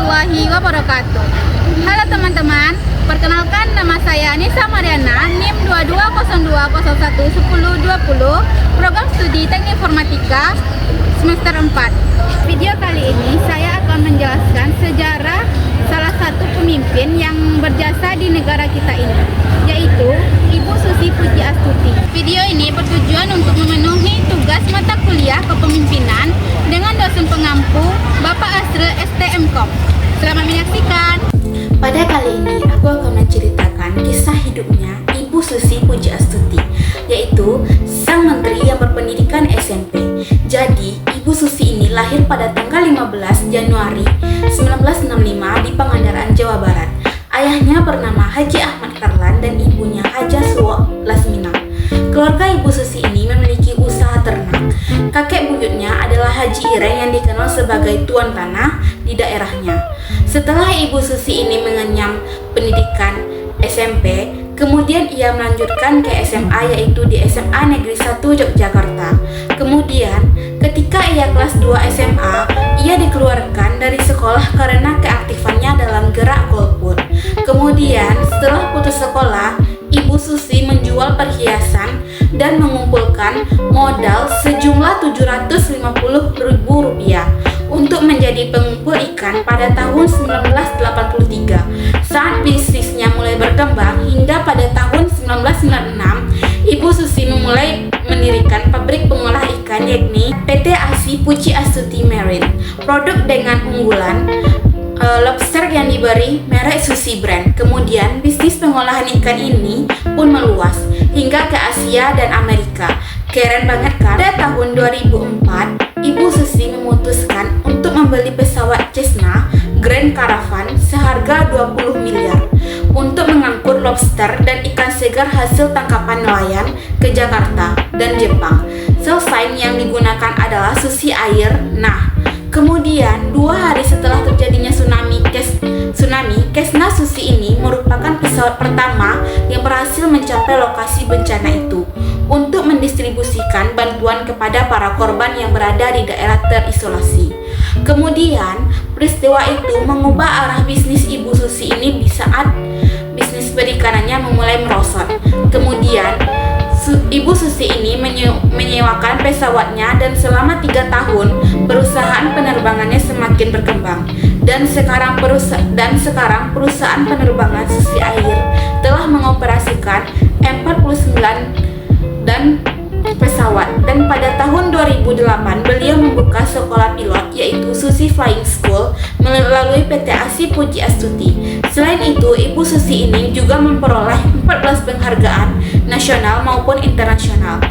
warahmatullahi wabarakatuh. Halo teman-teman, perkenalkan nama saya Nisa Mariana, NIM 2202011020, program studi Teknik Informatika semester 4. Video kali ini saya akan menjelaskan sejarah salah satu pemimpin yang berjasa di negara kita ini, yaitu Ibu Susi Pujiastuti. Video ini bertujuan untuk memenuhi tugas mata kuliah kepemimpinan dengan dosen pengampu Bapak Asril STMKOM. Selamat menyaksikan. Pada kali ini aku akan menceritakan kisah hidupnya Ibu Susi Pujiastuti, yaitu sang menteri yang berpendidikan SMP. Jadi, Ibu Susi ini lahir pada tanggal 15 Januari 1965 di Pangandaran, Jawa Barat. Ayahnya bernama Haji Ahmad Karlan dan ibunya Haja Suwo Lasmina. Keluarga Ibu Susi ini memiliki usaha ternak. Kakek buyutnya adalah Haji Ireng yang dikenal sebagai tuan tanah di daerahnya. Setelah Ibu Susi ini mengenyam pendidikan SMP, kemudian ia melanjutkan ke SMA, yaitu di SMA Negeri 1 Yogyakarta. Kemudian, ketika ia kelas 2 SMA, ia dikeluarkan dari sekolah karena keaktifannya dalam gerak golput. Kemudian, setelah putus sekolah, Ibu Susi menjual perhiasan dan mengumpulkan modal sejumlah Rp750.000 untuk menjadi pengumpul ikan pada tahun 1983. Saat bisnisnya mulai berkembang hingga pada tahun 1996, Ibu Susi memulai mendirikan pabrik pengolah ikan, yakni PT ASI Pujiastuti Marine. Produk dengan unggulan lobster yang diberi merek Susi Brand. Kemudian bisnis pengolahan ikan ini pun meluas hingga ke Asia dan Amerika. Keren banget kan? Pada tahun 2004, Ibu Susi memutuskan untuk membeli pesawat Cessna Grand Caravan seharga 20 miliar untuk mengangkut lobster dan ikan segar hasil tangkapan nelayan ke Jakarta dan Jepang. Sell sign yang digunakan adalah Susi Air. Nah, kemudian 2 hari setelah terjadinya tsunami Cessna Susi ini merupakan pesawat pertama yang berhasil mencapai lokasi bencana itu untuk mendistribusikan bantuan kepada para korban yang berada di daerah terisolasi. Kemudian, peristiwa itu mengubah arah bisnis Ibu Susi ini di saat bisnis perikanannya memulai merosot. Kemudian, Ibu Susi ini menyewakan pesawatnya dan selama 3 tahun perusahaan penerbangannya semakin berkembang dan sekarang perusahaan penerbangan Susi Air telah mengoperasikan 49 dan pesawat, dan pada tahun 2008 beliau membuka sekolah pilot, yaitu Susi Flying School, melalui PT ASI Pujiastuti. Selain itu, Ibu Susi ini juga memperoleh 14 penghargaan nasional maupun internasional.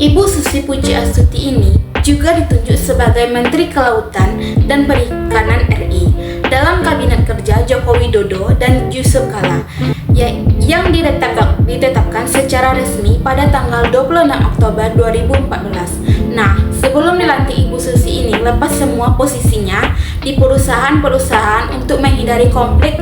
Ibu Susi Pujiastuti ini juga ditunjuk sebagai Menteri Kelautan dan Perikanan RI dalam Kabinet Kerja Joko Widodo dan Yusuf Kala, yang ditetapkan secara resmi pada tanggal 26 Oktober 2014. Nah, sebelum dilantik, Ibu Susi ini lepas semua posisinya di perusahaan-perusahaan untuk menghindari konflik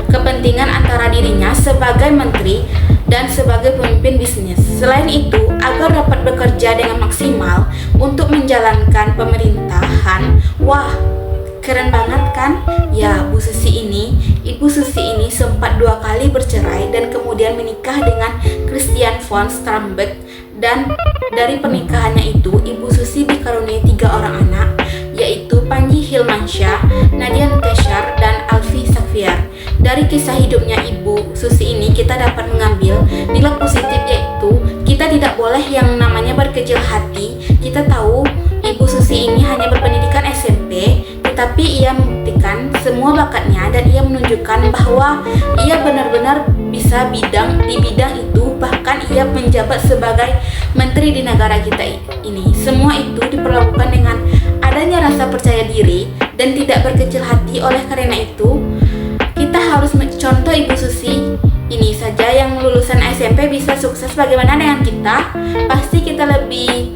kepentingan antara dirinya sebagai menteri dan sebagai pemimpin bisnis. Selain itu, agar dapat bekerja dengan maksimal untuk menjalankan pemerintahan. Wah, keren banget kan? Ya, Ibu Susi ini sempat 2 kali bercerai dan kemudian menikah dengan Christian von Stramberg, dan dari pernikahannya itu Ibu Susi dikaruniai 3 orang anak, yaitu Panji Hilmansyah, Nadia Natasha, dan Alfi Safiar. Dari kisah hidupnya Ibu Susi ini kita dapat mengambil nilai positif, yaitu kita tidak boleh yang namanya berkecil hati. Kita tahu Ibu Susi ini hanya berpendidikan SMP, tetapi ia membuktikan semua bakatnya dan ia menunjukkan bahwa ia benar-benar bisa di bidang itu. Bahkan ia menjabat sebagai menteri di negara kita ini. Semua itu diperlakukan dengan adanya rasa percaya diri dan tidak berkecil hati. Oleh karena itu, kita harus mencontoh Ibu Susi ini saja. Yang lulusan SMP bisa sukses, bagaimana dengan kita? Pasti kita lebih